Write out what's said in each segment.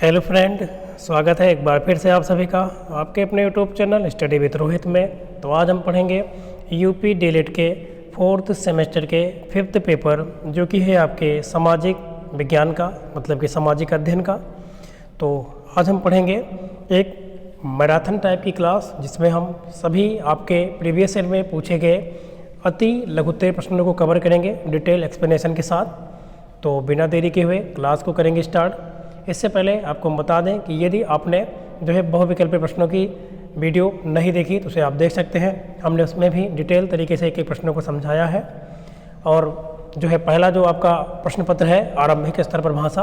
Hello friend, स्वागत है एक बार फिर से आप सभी का आपके अपने YouTube channel study with Rohit में। तो आज हम पढ़ेंगे यूपी डीएलएड के 4th सेमेस्टर के 5th पेपर, जो कि है आपके सामाजिक विज्ञान का, मतलब कि सामाजिक अध्ययन का। तो आज हम पढ़ेंगे एक मैराथन टाइप की क्लास, जिसमें हम सभी आपके प्रीवियस ईयर में पूछे गए अति लघुत्तरीय प्रश्नों को कवर करेंगे डिटेल एक्सप्लेनेशन के साथ। तो बिना देरी के हुए क्लास को करेंगे स्टार्ट। इससे पहले आपको हम बता दें कि यदि आपने जो है बहुविकल्पीय प्रश्नों की वीडियो नहीं देखी तो उसे आप देख सकते हैं। हमने उसमें भी डिटेल तरीके से एक एक प्रश्नों को समझाया है। और जो है पहला जो आपका प्रश्न पत्र है आरंभिक स्तर पर भाषा,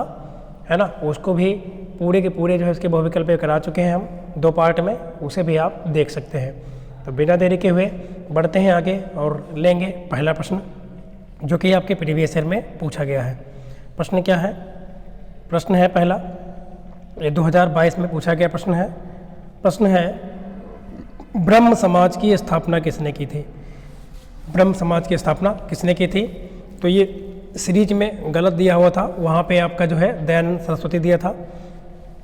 है ना, उसको भी पूरे के पूरे जो है उसके बहुविकल्पीय करा चुके हैं हम 2 पार्ट में, उसे भी आप देख सकते हैं। तो बिना देरी के हुए बढ़ते हैं आगे और लेंगे पहला प्रश्न, जो कि आपके प्रीवियस ईयर में पूछा गया है। प्रश्न क्या है? प्रश्न है पहला, ये 2022 में पूछा गया प्रश्न है। प्रश्न है, ब्रह्म समाज की स्थापना किसने की थी? ब्रह्म समाज की स्थापना किसने की थी? तो ये सीरीज में गलत दिया हुआ था, वहाँ पे आपका जो है दयानंद सरस्वती दिया था।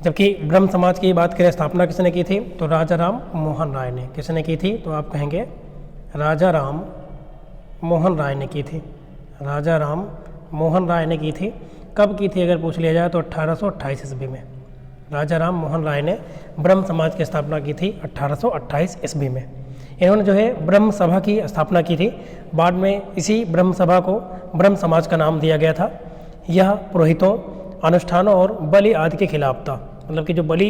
जबकि ब्रह्म समाज की बात करें स्थापना किसने की थी, तो राजा राम मोहन राय ने। किसने की थी? तो आप कहेंगे राजा राम मोहन राय ने की थी। राजा राम मोहन राय ने की थी। कब की थी अगर पूछ लिया जाए तो 1828 ईस्वी में राजा राम मोहन राय ने ब्रह्म समाज की स्थापना की थी 1828 ईस्वी में। इन्होंने जो है ब्रह्म सभा की स्थापना की थी। बाद में इसी ब्रह्म सभा को ब्रह्म समाज का नाम दिया गया था। यह पुरोहितों, अनुष्ठानों और बलि आदि के खिलाफ था। मतलब कि जो बलि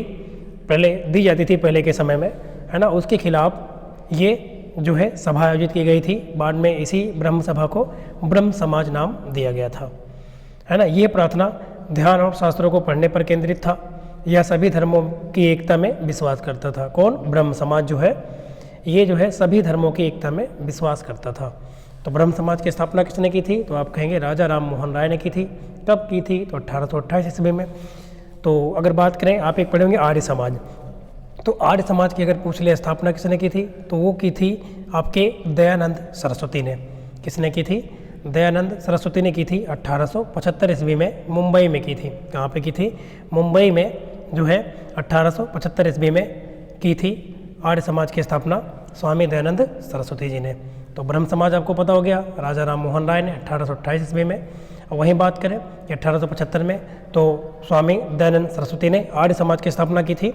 पहले दी जाती थी पहले के समय में, है ना, उसके खिलाफ ये जो है सभा आयोजित की गई थी। बाद में इसी ब्रह्म सभा को ब्रह्म समाज नाम दिया गया था, है ना। ये प्रार्थना ध्यान और शास्त्रों को पढ़ने पर केंद्रित था। यह सभी धर्मों की एकता में विश्वास करता था। कौन? ब्रह्म समाज जो है, ये जो है सभी धर्मों की एकता में विश्वास करता था। तो ब्रह्म समाज की स्थापना किसने की थी? तो आप कहेंगे राजा राम मोहन राय ने की थी। कब की थी? तो 1828 ईस्वी में। तो अगर बात करें, आप एक पढ़ेंगे आर्य समाज। तो आर्य समाज की अगर पूछ ले स्थापना किसने की थी, तो वो की थी आपके दयानंद सरस्वती ने। किसने की थी? दयानंद सरस्वती ने की थी 1875 ईस्वी में, मुंबई में की थी। कहाँ पे की थी? मुंबई में जो है 1875 ईस्वी में की थी आर्य समाज की स्थापना स्वामी दयानंद सरस्वती जी ने। तो ब्रह्म समाज आपको पता हो गया, राजा राम मोहन राय ने 1828 ईस्वी में। और वहीं बात करें कि 1875 में तो स्वामी दयानंद सरस्वती ने आर्य समाज की स्थापना की थी।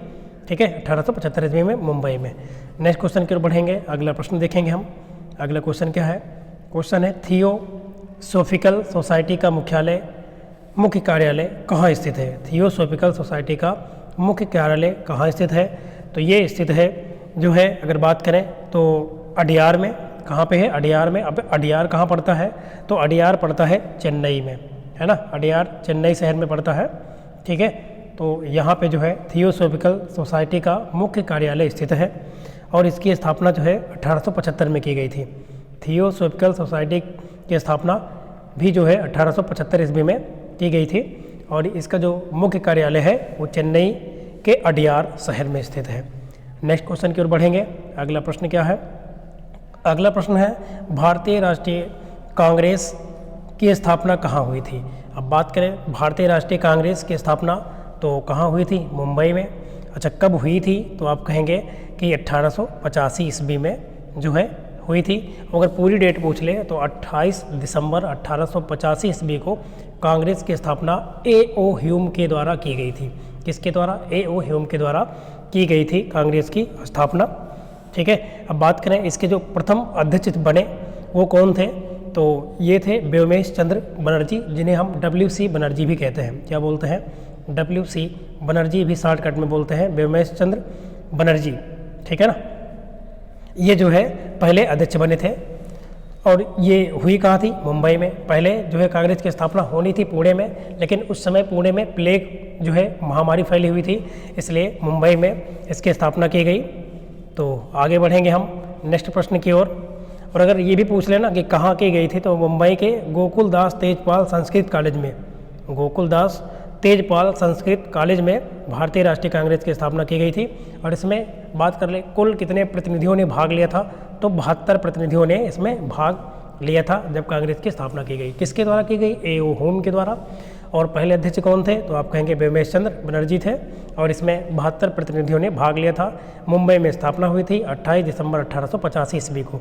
ठीक है, 1875 ईस्वी में मुंबई में। नेक्स्ट क्वेश्चन की ओर बढ़ेंगे, अगला प्रश्न देखेंगे हम। अगला क्वेश्चन क्या है? क्वेश्चन है, थियोसॉफिकल सोसाइटी का मुख्य कार्यालय कहाँ स्थित है? थियोसॉफिकल सोसाइटी का मुख्य कार्यालय कहाँ स्थित है? तो ये स्थित है जो है, अगर बात करें तो अडियार में। कहाँ पे है? अडियार में। अब अडियार कहाँ पड़ता है? तो अडियार पड़ता है चेन्नई में, है ना। अडियार चेन्नई शहर में पड़ता है। ठीक है, तो यहाँ पे जो है थियोसॉफिकल सोसाइटी का मुख्य कार्यालय स्थित है। और इसकी स्थापना जो है 1875 में की गई थी। थियोसॉफिकल सोसाइटी की स्थापना भी जो है 1875 ईस्वी में की गई थी। और इसका जो मुख्य कार्यालय है वो चेन्नई के अडियार शहर में स्थित है। नेक्स्ट क्वेश्चन की ओर बढ़ेंगे। अगला प्रश्न क्या है? अगला प्रश्न है, भारतीय राष्ट्रीय कांग्रेस की स्थापना कहाँ हुई थी? अब बात करें भारतीय राष्ट्रीय कांग्रेस की स्थापना तो कहाँ हुई थी? मुंबई में। अच्छा, कब हुई थी? तो आप कहेंगे कि 1885 ईस्वी में जो है हुई थी। अगर पूरी डेट पूछ ले तो 28 दिसंबर 1885 ईस्वी को कांग्रेस की स्थापना A.O. ह्यूम के द्वारा की गई थी। किसके द्वारा? A.O. ह्यूम के द्वारा की गई थी कांग्रेस की स्थापना। ठीक है, अब बात करें इसके जो प्रथम अध्यक्ष बने वो कौन थे? तो ये थे व्योमेश चंद्र बनर्जी, जिन्हें हम WC बनर्जी भी कहते हैं। क्या बोलते हैं? WC बनर्जी भी शॉर्टकट में बोलते हैं, व्योमेश चंद्र बनर्जी। ठीक है ना, ये जो है पहले अध्यक्ष बने थे। और ये हुई कहाँ थी? मुंबई में। पहले जो है कांग्रेस की स्थापना होनी थी पुणे में, लेकिन उस समय पुणे में प्लेग जो है महामारी फैली हुई थी, इसलिए मुंबई में इसकी स्थापना की गई। तो आगे बढ़ेंगे हम नेक्स्ट प्रश्न की ओर। और अगर ये भी पूछ लेना कि कहाँ की गई थी, तो मुंबई के गोकुलदास तेजपाल संस्कृत कॉलेज में, गोकुलदास तेजपाल संस्कृत कॉलेज में भारतीय राष्ट्रीय कांग्रेस की स्थापना की गई थी। और इसमें बात कर ले कुल कितने प्रतिनिधियों ने भाग लिया था, तो 72 प्रतिनिधियों ने इसमें भाग लिया था जब कांग्रेस की स्थापना की गई। किसके द्वारा की गई? A.O. ह्यूम के द्वारा। और पहले अध्यक्ष कौन थे, तो आप कहेंगे व्योमेश चंद्र बनर्जी थे, और इसमें 72 प्रतिनिधियों ने भाग लिया था। मुंबई में स्थापना हुई थी 28 दिसंबर 1885 ईस्वी को।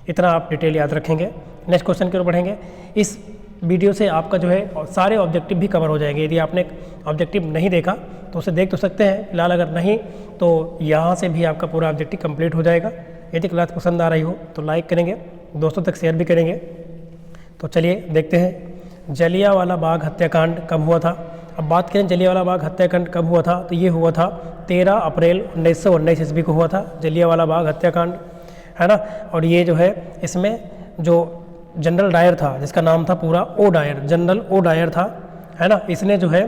इतना आप डिटेल याद रखेंगे। नेक्स्ट क्वेश्चन की ओर बढ़ेंगे। इस वीडियो से आपका जो है सारे ऑब्जेक्टिव भी कवर हो जाएंगे। यदि आपने ऑब्जेक्टिव नहीं देखा तो उसे देख तो सकते हैं, फिलहाल अगर नहीं तो यहाँ से भी आपका पूरा ऑब्जेक्टिव कंप्लीट हो जाएगा। यदि क्लास पसंद आ रही हो तो लाइक करेंगे, दोस्तों तक शेयर भी करेंगे। तो चलिए देखते हैं जलियांवाला बाग हत्याकांड कब हुआ था। अब बात करें जलियांवाला बाग हत्याकांड कब हुआ था, तो ये हुआ था 13 अप्रैल 1919 ईस्वी को हुआ था जलियांवाला बाग हत्याकांड, है ना। और ये जो है इसमें जो जनरल डायर था, जिसका नाम था पूरा O Dyer, general O Dyer था, है ना। इसने जो है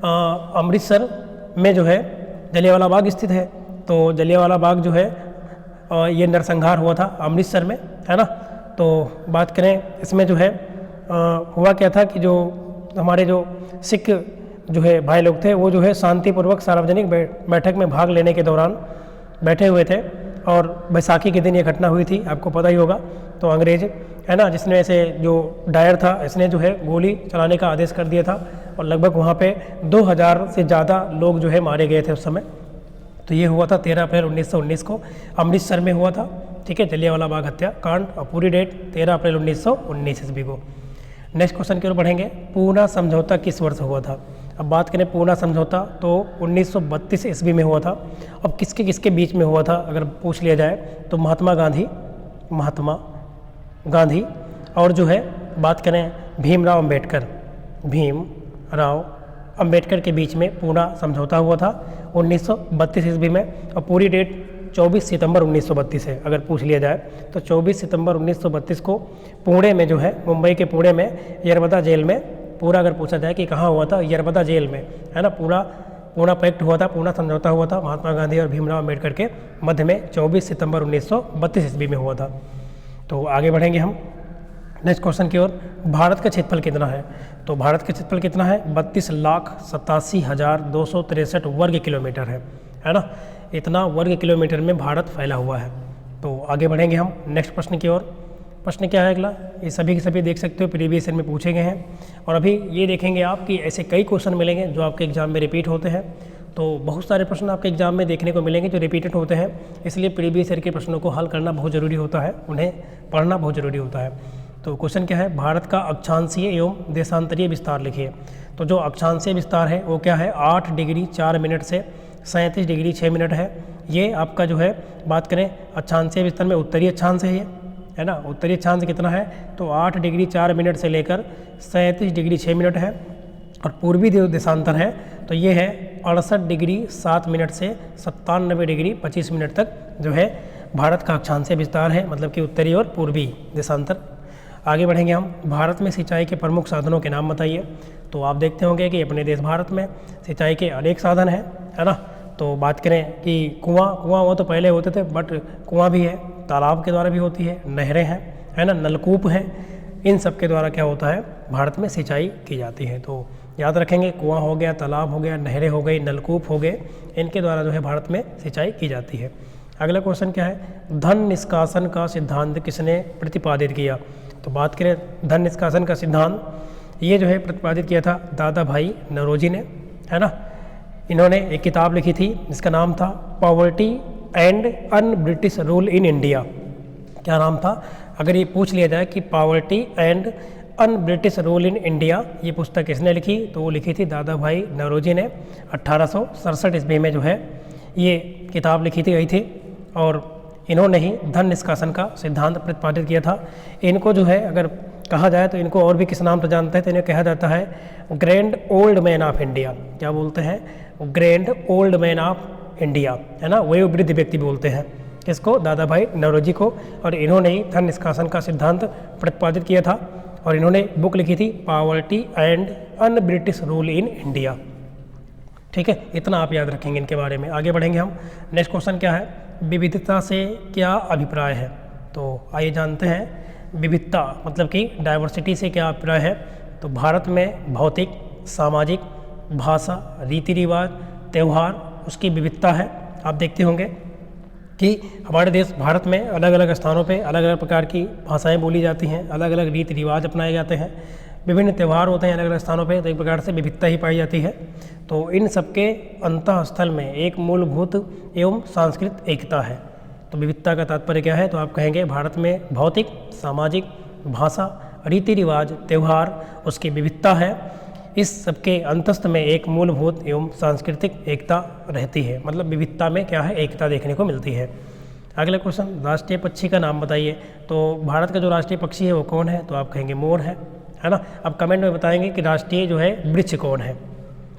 अमृतसर में जो है जलियांवाला बाग स्थित है। तो जलियांवाला बाग जो है ये नरसंहार हुआ था अमृतसर में, है ना। तो बात करें इसमें जो है हुआ क्या था कि जो हमारे जो सिख जो है भाई लोग थे, वो जो है शांतिपूर्वक सार्वजनिक बैठक में भाग लेने के दौरान बैठे हुए थे, और बैसाखी के दिन ये घटना हुई थी, आपको पता ही होगा। तो अंग्रेज, है ना, जिसने ऐसे जो डायर था, इसने जो है गोली चलाने का आदेश कर दिया था, और लगभग वहाँ पे 2000 से ज़्यादा लोग जो है मारे गए थे उस समय। तो ये हुआ था 13 अप्रैल 1919 को, अमृतसर में हुआ था, ठीक है, जलियांवाला बाग हत्याकांड, और पूरी डेट 13 अप्रैल 1919 ईस्वी को। नेक्स्ट क्वेश्चन की ओर बढ़ेंगे। पूना समझौता किस वर्ष हुआ था। अब बात करें पूना समझौता तो 1932 ईस्वी में हुआ था। अब किसके किसके बीच में हुआ था अगर पूछ लिया जाए तो महात्मा गांधी और जो है बात करें भीमराव अम्बेडकर के बीच में पूना समझौता हुआ था 1932 ईस्वी में। और पूरी डेट 24 सितंबर 1932 है। अगर पूछ लिया जाए तो 24 सितंबर 1932 को पुणे में जो है, मुंबई के पुणे में यरबदा जेल में, पूरा अगर पूछा जाए कि कहाँ हुआ था, यरबदा जेल में, है ना। पूना पैक्ट हुआ था, पूना समझौता हुआ था महात्मा गांधी और भीमराव अम्बेडकर के मध्य में 24 सितंबर 1932 ईस्वी में हुआ था। तो आगे बढ़ेंगे हम नेक्स्ट क्वेश्चन की ओर। भारत का क्षेत्रफल कितना है। तो भारत का क्षेत्रफल कितना है, 32,87,263 वर्ग किलोमीटर है ना। इतना वर्ग किलोमीटर में भारत फैला हुआ है। तो आगे बढ़ेंगे हम नेक्स्ट प्रश्न की ओर। प्रश्न क्या है अगला, ये सभी के सभी देख सकते हो, प्रीवियस ईयर में पूछे गए हैं। और अभी ये देखेंगे आप कि ऐसे कई क्वेश्चन मिलेंगे जो आपके एग्जाम में रिपीट होते हैं। तो बहुत सारे प्रश्न आपके एग्जाम में देखने को मिलेंगे जो रिपीटेड होते हैं, इसलिए प्रीवियस ईयर के प्रश्नों को हल करना बहुत ज़रूरी होता है, उन्हें पढ़ना बहुत ज़रूरी होता है। तो क्वेश्चन क्या है, भारत का अक्षांशीय एवं देशांतरीय विस्तार लिखिए। तो जो अक्षांशीय विस्तार है वो क्या है, 8 डिग्री 4 मिनट से 37 डिग्री 6 मिनट है। ये आपका जो है बात करें अक्षांशीय विस्तार में उत्तरी अक्षांश है, ये है ना। उत्तरी अक्षांश कितना है, तो 8 डिग्री 4 मिनट से लेकर 37 डिग्री 6 मिनट है। और पूर्वी देशांतर है तो ये है 68 डिग्री 7 मिनट से 97 डिग्री 25 मिनट तक जो है भारत का अक्षांशीय विस्तार है, मतलब कि उत्तरी और पूर्वी देशांतर। आगे बढ़ेंगे हम। भारत में सिंचाई के प्रमुख साधनों के नाम बताइए। तो आप देखते होंगे कि अपने देश भारत में सिंचाई के अनेक साधन हैं, है ना। तो बात करें कि कुआं तो पहले होते थे, बट कुआं भी है, तालाब के द्वारा भी होती है, नहरें हैं, है ना, नलकूप हैं। इन सब के द्वारा क्या होता है, भारत में सिंचाई की जाती है। तो याद रखेंगे, कुआं हो गया, तालाब हो गया, नहरें हो गई, नलकूप हो गए, इनके द्वारा जो है भारत में सिंचाई की जाती है। अगला क्वेश्चन क्या है, धन निष्कासन का सिद्धांत किसने प्रतिपादित किया। तो बात करें धन निष्कासन का सिद्धांत, ये जो है प्रतिपादित किया था दादा भाई नौरोजी ने, है ना। इन्होंने एक किताब लिखी थी जिसका नाम था poverty and un British rule in India. क्या नाम था, अगर ये पूछ लिया जाए कि poverty and un British rule in India, ये पुस्तक किसने लिखी, तो वो लिखी थी दादा भाई नौरोजी ने 1867 ईस्वी में जो है ये किताब लिखी गई थी। और इन्होंने ही धन निष्कासन का सिद्धांत प्रतिपादित किया था। इनको जो है अगर कहा जाए तो इनको और भी किस नाम से जानते हैं, तो इन्हें कहा जाता है grand old man of India. क्या बोलते हैं, grand old man of India, है ना, वयोवृद्ध व्यक्ति बोलते हैं इसको, दादा भाई नौरोजी को। और इन्होंने ही धन निष्कासन का सिद्धांत प्रतिपादित किया था, और इन्होंने बुक लिखी थी poverty and un British rule in India. ठीक है, इतना आप याद रखेंगे इनके बारे में। आगे बढ़ेंगे हम। नेक्स्ट क्वेश्चन क्या है, विविधता से क्या अभिप्राय है। तो आइए जानते हैं विविधता मतलब कि डाइवर्सिटी से क्या अभिप्राय है। तो भारत में भौतिक, सामाजिक, भाषा, रीति रिवाज, त्यौहार, उसकी विविधता है। आप देखते होंगे कि हमारे देश भारत में अलग अलग स्थानों पे अलग अलग प्रकार की भाषाएं बोली जाती हैं, अलग अलग रीति रिवाज अपनाए जाते हैं, विभिन्न त्यौहार होते हैं अलग अलग स्थानों पे, तो एक प्रकार से विविधता ही पाई जाती है। तो इन सबके अंतःस्थल में एक मूलभूत एवं सांस्कृतिक एकता है। तो विविधता का तात्पर्य क्या है, तो आप कहेंगे भारत में भौतिक, सामाजिक, भाषा, रीति रिवाज, त्यौहार, उसकी विविधता है। इस सबके अंतस्थ में एक मूलभूत एवं सांस्कृतिक एकता रहती है, मतलब विविधता में क्या है, एकता देखने को मिलती है। अगला क्वेश्चन, राष्ट्रीय पक्षी का नाम बताइए। तो भारत का जो राष्ट्रीय पक्षी है वो कौन है, तो आप कहेंगे मोर है ना। अब कमेंट में बताएंगे कि राष्ट्रीय जो है वृक्ष कौन है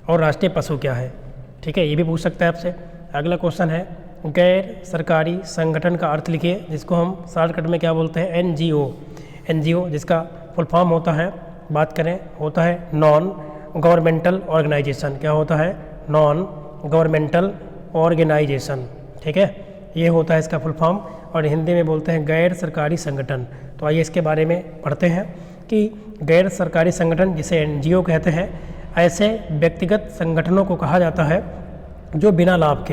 और राष्ट्रीय पशु क्या है, ठीक है, ये भी पूछ सकता है आपसे। अगला क्वेश्चन है, गैर सरकारी संगठन का अर्थ लिखिए, जिसको हम शॉर्टकट में क्या बोलते हैं, एनजीओ, जिसका फुल फॉर्म होता है, बात करें, होता है नॉन गवर्नमेंटल ऑर्गेनाइजेशन। क्या होता है, नॉन गवर्नमेंटल ऑर्गेनाइजेशन, ठीक है, ये होता है इसका फुल फॉर्म, और हिंदी में बोलते हैं गैर सरकारी संगठन। तो आइए इसके बारे में पढ़ते हैं कि गैर सरकारी संगठन, जिसे एनजीओ कहते हैं, ऐसे व्यक्तिगत संगठनों को कहा जाता है जो बिना लाभ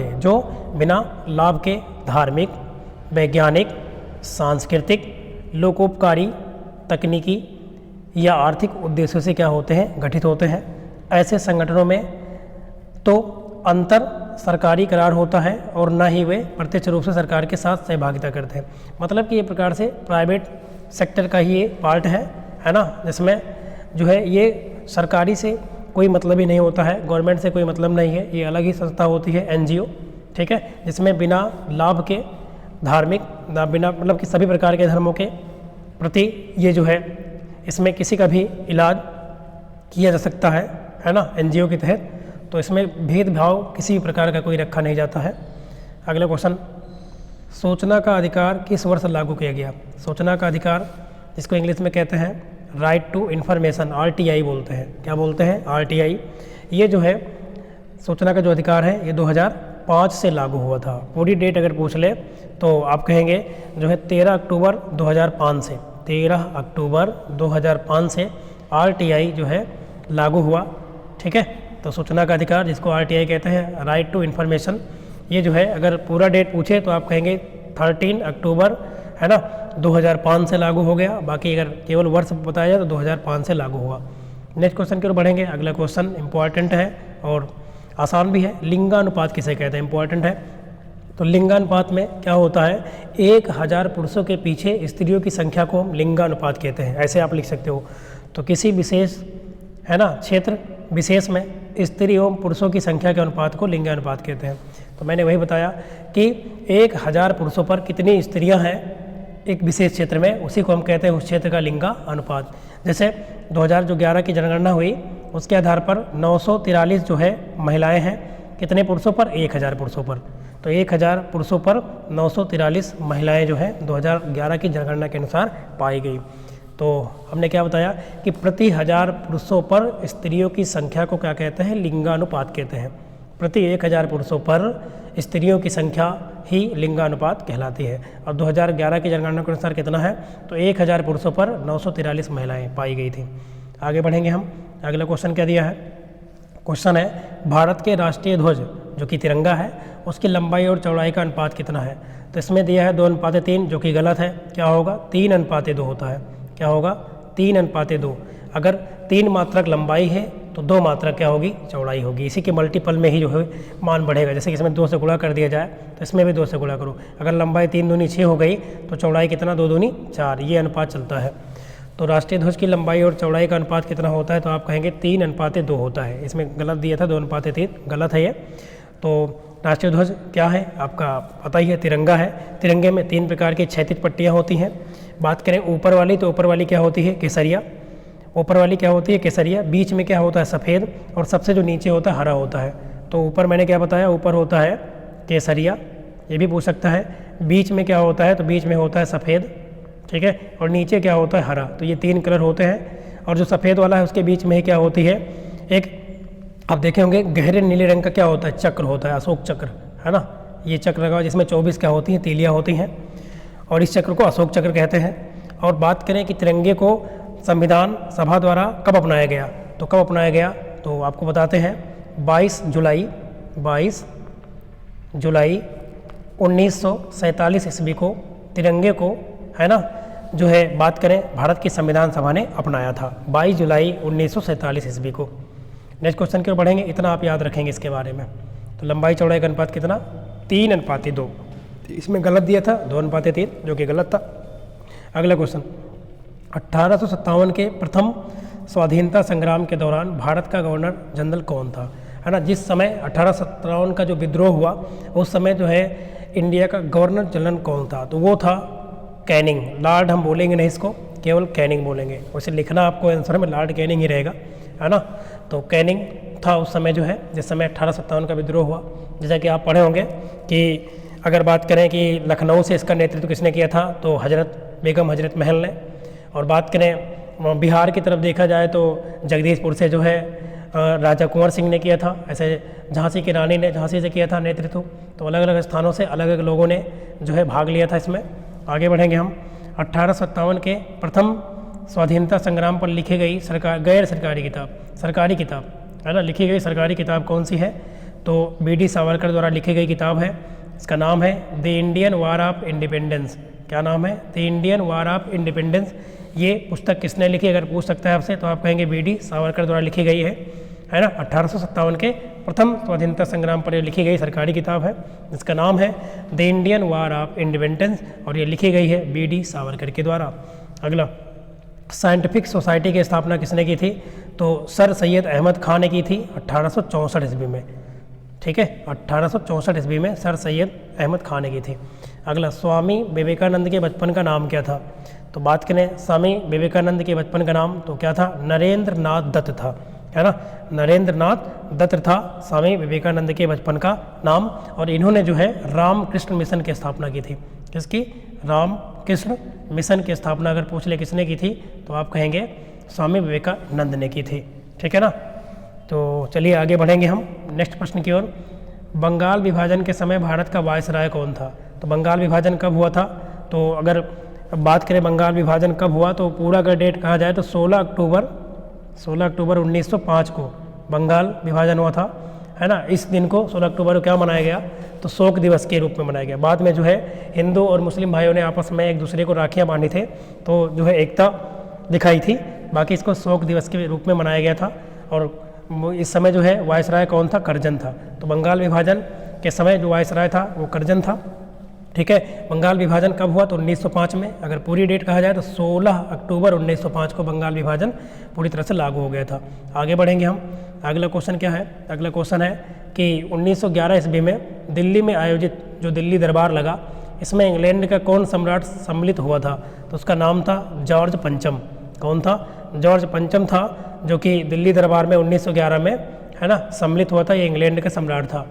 के धार्मिक, वैज्ञानिक, सांस्कृतिक, लोकोपकारी, तकनीकी या आर्थिक उद्देश्यों से क्या होते हैं, गठित होते हैं। ऐसे संगठनों में तो अंतर सरकारी करार होता है और न ही वे प्रत्यक्ष रूप से सरकार के साथ सहभागिता करते हैं। मतलब कि ये प्रकार से प्राइवेट सेक्टर का ही ये पार्ट है ना, जिसमें जो है ये सरकारी से कोई मतलब ही नहीं होता है, गवर्नमेंट से कोई मतलब नहीं है, ये अलग ही संस्था होती है एनजीओ, ठीक है, जिसमें बिना लाभ के धार्मिक, बिना मतलब कि सभी प्रकार के धर्मों के प्रति ये जो है, इसमें किसी का भी इलाज किया जा सकता है ना एनजीओ के तहत। तो इसमें भेदभाव किसी भी प्रकार का कोई रखा नहीं जाता है। अगला क्वेश्चन, सूचना का अधिकार किस वर्ष लागू किया गया। सूचना का अधिकार, जिसको इंग्लिश में कहते हैं राइट टू इन्फॉर्मेशन, आरटीआई बोलते हैं। क्या बोलते हैं, आरटीआई। ये जो है सूचना का जो अधिकार है ये 2005 से लागू हुआ था। पूरी डेट अगर पूछ ले तो आप कहेंगे जो है 13 अक्टूबर 2005 से, 13 अक्टूबर 2005 से आरटीआई जो है लागू हुआ, ठीक है। तो सूचना का अधिकार, जिसको आरटीआई कहते हैं, राइट टू इन्फॉर्मेशन, ये जो है अगर पूरा डेट पूछे तो आप कहेंगे 13 अक्टूबर है ना 2005 से लागू हो गया। बाकी अगर केवल वर्ष बताया जाए तो 2005 से लागू हुआ। नेक्स्ट क्वेश्चन की ओर बढ़ेंगे। अगला क्वेश्चन इंपॉर्टेंट है और आसान भी है। लिंगानुपात किसे कहते हैं, इंपॉर्टेंट है। तो लिंगानुपात में क्या होता है, 1000 पुरुषों के पीछे स्त्रियों की संख्या को हम लिंगानुपात कहते हैं, ऐसे आप लिख सकते हो। तो किसी विशेष है ना क्षेत्र विशेष में स्त्री एवं पुरुषों की संख्या के अनुपात को लिंगानुपात कहते हैं। तो मैंने वही बताया कि 1000 पुरुषों पर कितनी स्त्रियां हैं एक विशेष क्षेत्र में, उसी को हम कहते हैं उस क्षेत्र का लिंगा अनुपात। जैसे 2011 की जनगणना हुई, उसके आधार पर 943 जो है महिलाएं हैं, कितने पुरुषों पर, 1000 पुरुषों पर। तो 1000 पुरुषों पर 943 महिलाएं जो है 2011 की जनगणना के अनुसार पाई गई। तो हमने क्या बताया कि प्रति 1000 पुरुषों पर स्त्रियों की संख्या को क्या कहते हैं, लिंगानुपात कहते हैं। प्रति 1000 पुरुषों पर स्त्रियों की संख्या ही लिंगानुपात कहलाती है। और 2011 की जनगणना के अनुसार कितना है, तो 1000 पुरुषों पर 943 महिलाएं पाई गई थी। आगे बढ़ेंगे हम। अगला क्वेश्चन क्या दिया है, क्वेश्चन है भारत के राष्ट्रीय ध्वज जो कि तिरंगा है, उसकी लंबाई और चौड़ाई का अनुपात कितना है। तो इसमें दिया है 2:3, जो कि गलत है। क्या होगा, 3:2 होता है। क्या होगा, 3:2। अगर 3 मात्रक लंबाई है तो 2 मात्रक क्या होगी, चौड़ाई होगी। इसी के मल्टीपल में ही जो है मान बढ़ेगा। जैसे कि इसमें 2 से गुणा कर दिया जाए तो इसमें भी 2 से गुणा करो। अगर लंबाई 3 दूनी 6 हो गई तो चौड़ाई कितना, 2 दूनी 4, ये अनुपात चलता है। तो राष्ट्रीय ध्वज की लंबाई और चौड़ाई का अनुपात कितना होता है, तो आप कहेंगे 3:2 होता है। इसमें गलत दिया था 2:3, गलत है ये। तो राष्ट्रीय ध्वज क्या है आपका पता ही है, तिरंगा है। तिरंगे में 3 प्रकार की क्षैतिज पट्टियाँ होती हैं। बात करें ऊपर वाली, तो ऊपर वाली क्या होती है, केसरिया। ऊपर वाली क्या होती है, केसरिया। बीच में क्या होता है, सफ़ेद। और सबसे जो नीचे होता है हरा होता है। तो ऊपर मैंने क्या बताया, ऊपर होता है केसरिया, ये भी पूछ सकता है। बीच में क्या होता है, तो बीच में होता है सफ़ेद, ठीक है। और नीचे क्या होता है, हरा। तो ये 3 कलर होते हैं। और जो सफ़ेद वाला है उसके बीच में ही क्या होती है, एक आप देखे होंगे गहरे नीले रंग का क्या होता है, चक्र होता है, अशोक चक्र, है ना। ये चक्र लगा जिसमें 24 क्या होती हैं, तीलियाँ होती हैं, और इस चक्र को अशोक चक्र कहते हैं। और बात करें कि तिरंगे को संविधान सभा द्वारा कब अपनाया गया, तो कब अपनाया गया, तो आपको बताते हैं 22 जुलाई 1947 ईस्वी को तिरंगे को, है ना, जो है बात करें भारत की संविधान सभा ने अपनाया था 22 जुलाई 1947 ईस्वी को। नेक्स्ट क्वेश्चन की ओर बढ़ेंगे, इतना आप याद रखेंगे इसके बारे में। तो लंबाई चौड़ाई का अनुपात कितना, 3:2। इसमें गलत दिया था 2:3, जो कि गलत था। अगला क्वेश्चन, 1857 के प्रथम स्वाधीनता संग्राम के दौरान भारत का गवर्नर जनरल कौन था, है ना। जिस समय 1857 का जो विद्रोह हुआ उस समय जो है इंडिया का गवर्नर जनरल कौन था, तो वो था कैनिंग। लॉर्ड हम बोलेंगे नहीं इसको, केवल कैनिंग बोलेंगे। वैसे लिखना आपको आंसर में लॉर्ड कैनिंग ही रहेगा, है ना। तो कैनिंग था उस समय जो है, जिस समय 1857 का विद्रोह हुआ। जैसा कि आप पढ़े होंगे कि अगर बात करें कि लखनऊ से इसका नेतृत्व किसने किया था, तो बेगम हजरत महल ने। और बात करें बिहार की तरफ देखा जाए तो जगदीशपुर से जो है राजा कुंवर सिंह ने किया था। ऐसे झांसी की रानी ने झांसी से किया था नेतृत्व। तो अलग अलग स्थानों से अलग अलग लोगों ने जो है भाग लिया था इसमें। आगे बढ़ेंगे हम। 1857 के प्रथम स्वाधीनता संग्राम पर लिखी गई गैर सरकारी किताब, सरकारी किताब, है ना, लिखी गई सरकारी किताब कौन सी है, तो बी.डी. सावरकर द्वारा लिखी गई किताब है। इसका नाम है the Indian war of independence. क्या नाम है, the Indian war of independence. ये पुस्तक किसने लिखी, अगर पूछ सकता है आपसे तो आप कहेंगे बी.डी. सावरकर द्वारा लिखी गई है ना। 1857 के प्रथम स्वाधीनता संग्राम पर लिखी गई सरकारी किताब है, जिसका नाम है the Indian war of independence, और ये लिखी गई है बी.डी. सावरकर के द्वारा। अगला, साइंटिफिक सोसाइटी की स्थापना किसने की थी, तो सर सैयद अहमद खान ने की थी 1864 ईस्वी में। ठीक है, 1864 ईस्वी में सर सैयद अहमद खान ने की थी। अगला, स्वामी विवेकानंद के बचपन का नाम क्या था, तो बात करें स्वामी विवेकानंद के बचपन का नाम तो क्या था, नरेंद्र नाथ दत्त था, है ना। नरेंद्र नाथ दत्त था स्वामी विवेकानंद के बचपन का नाम। और इन्होंने जो है रामकृष्ण मिशन की स्थापना की थी। किसकी, रामकृष्ण मिशन की स्थापना अगर पूछ ले किसने की थी, तो आप कहेंगे स्वामी विवेकानंद ने की थी। ठीक है ना। तो चलिए आगे बढ़ेंगे हम नेक्स्ट प्रश्न की ओर। बंगाल विभाजन के समय भारत का वायसराय कौन था, तो बंगाल विभाजन कब हुआ था, तो अगर बात करें बंगाल विभाजन कब हुआ तो पूरा अगर डेट कहा जाए तो 16 अक्टूबर 1905 को बंगाल विभाजन हुआ था, है ना। इस दिन को 16 अक्टूबर को क्या मनाया गया, तो शोक दिवस के रूप में मनाया गया। बाद में जो है हिंदू और मुस्लिम भाइयों ने आपस में एक दूसरे को राखियाँ बांधी थे, तो जो है एकता दिखाई थी। बाकी इसको शोक दिवस के रूप में मनाया गया था। और इस समय जो है वायसराय कौन था, करजन था। तो बंगाल विभाजन के समय जो वायसराय था वो करजन था। ठीक है, बंगाल विभाजन कब हुआ तो 1905 में। अगर पूरी डेट कहा जाए तो 16 अक्टूबर 1905 को बंगाल विभाजन पूरी तरह से लागू हो गया था। आगे बढ़ेंगे हम। अगला क्वेश्चन क्या है, अगला क्वेश्चन है कि 1911 ईस्वी में दिल्ली में आयोजित जो दिल्ली दरबार लगा, इसमें इंग्लैंड का कौन सम्राट सम्मिलित हुआ था, तो उसका नाम था जॉर्ज पंचम। कौन था, जॉर्ज पंचम था, जो कि दिल्ली दरबार में 1911 में, है ना, सम्मिलित हुआ था। ये इंग्लैंड का सम्राट था।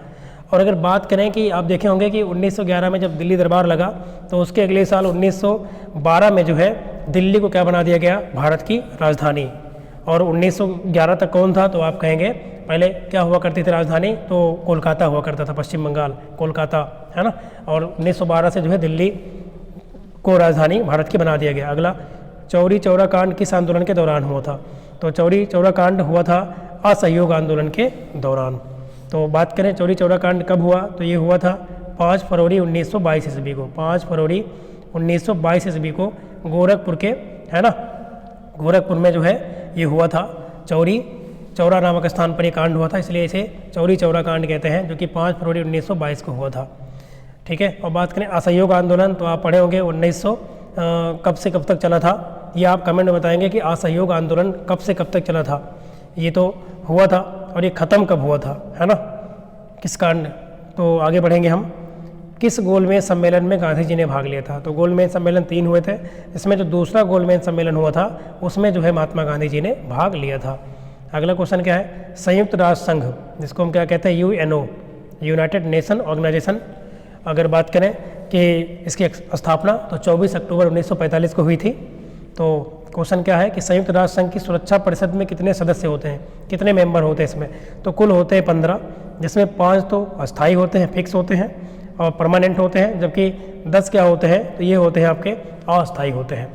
और अगर बात करें कि आप देखे होंगे कि 1911 में जब दिल्ली दरबार लगा तो उसके अगले साल 1912 में जो है दिल्ली को क्या बना दिया गया, भारत की राजधानी। और 1911 तक कौन था, तो आप कहेंगे पहले क्या हुआ करती थी राजधानी, तो कोलकाता हुआ करता था, पश्चिम बंगाल, कोलकाता, है ना। और 1912 से जो है दिल्ली को राजधानी भारत की बना दिया गया। अगला, चौरी चौरा कांड किस आंदोलन के दौरान हुआ था, तो चौरी चौरा कांड हुआ था असहयोग आंदोलन के दौरान। तो बात करें चौरी चौरा कांड कब हुआ, तो ये हुआ था 5 फरवरी 1922 ईस्वी को। 5 फरवरी 1922 ईस्वी को गोरखपुर के, है ना, गोरखपुर में जो है ये हुआ था। चौरी चौरा नामक स्थान पर ये कांड हुआ था, इसलिए इसे चौरी चौरा कांड कहते हैं, जो कि 5 फरवरी 1922 को हुआ था। ठीक है। और बात करें असहयोग आंदोलन, तो आप पढ़े होंगे 1900 कब से कब तक चला था, ये आप कमेंट में बताएंगे कि असहयोग आंदोलन कब से कब तक चला था। ये तो हुआ था और ये ख़त्म कब हुआ था, है ना, किस कांड। तो आगे बढ़ेंगे हम। किस गोलमेज सम्मेलन में गांधी जी ने भाग लिया था, तो गोलमेज सम्मेलन 3 हुए थे, इसमें जो दूसरा गोलमेज सम्मेलन हुआ था उसमें जो है महात्मा गांधी जी ने भाग लिया था। अगला क्वेश्चन क्या है, संयुक्त राष्ट्र संघ, जिसको हम क्या कहते हैं, यूएनओ, यूनाइटेड नेशन ऑर्गेनाइजेशन, अगर बात करें कि इसकी स्थापना तो 24 अक्टूबर 1945 को हुई थी। तो क्वेश्चन क्या है कि संयुक्त राष्ट्र संघ की सुरक्षा परिषद में कितने सदस्य होते हैं, कितने मेंबर होते हैं इसमें, तो कुल होते हैं 15, जिसमें 5 तो अस्थायी होते हैं, फिक्स होते हैं और परमानेंट होते हैं, जबकि 10 क्या होते हैं, तो ये होते हैं आपके अस्थायी होते हैं।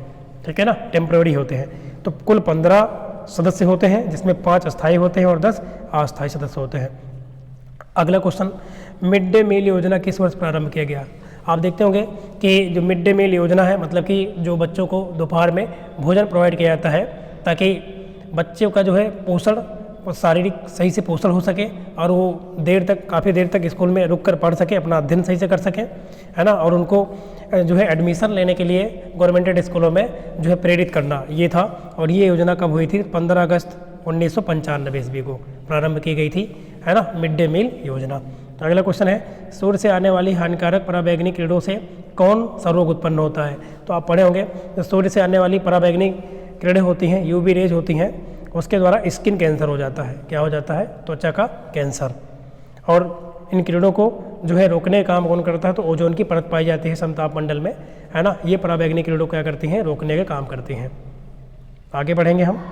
ठीक है ना, टेम्प्रेरी होते हैं। तो कुल 15 सदस्य होते हैं, जिसमें 5 अस्थायी होते हैं और 10 अस्थायी सदस्य होते हैं। अगला क्वेश्चन, मिड डे मील योजना किस वर्ष प्रारंभ किया गया, आप देखते होंगे कि जो मिड डे मील योजना है, मतलब कि जो बच्चों को दोपहर में भोजन प्रोवाइड किया जाता है ताकि बच्चों का जो है पोषण और शारीरिक सही से पोषण हो सके और वो काफ़ी देर तक स्कूल में रुक कर पढ़ सके, अपना अध्ययन सही से कर सकें, है ना। और उनको जो है एडमिशन लेने के लिए गवर्नमेंटेड स्कूलों में जो है प्रेरित करना, ये था। और ये योजना कब हुई थी? 15 अगस्त 1995 ईस्वी को प्रारंभ की गई थी, है ना, मिड डे मील योजना। तो अगला क्वेश्चन है, सूर्य से आने वाली हानिकारक पराबैंगनी किरणों से कौन सा रोग उत्पन्न होता है? तो आप पढ़े होंगे, तो सूर्य से आने वाली पराबैंगनी किरणें होती हैं, यूवी रेज होती हैं, उसके द्वारा स्किन कैंसर हो जाता है। क्या हो जाता है? त्वचा का कैंसर। और इन किरणों को जो है रोकने का काम कौन करता है? तो ओजोन की परत पाई जाती है समताप मंडल में, है ना। ये पराबैंगनी किरणों क्या करती हैं? रोकने का काम करती हैं। आगे बढ़ेंगे हम।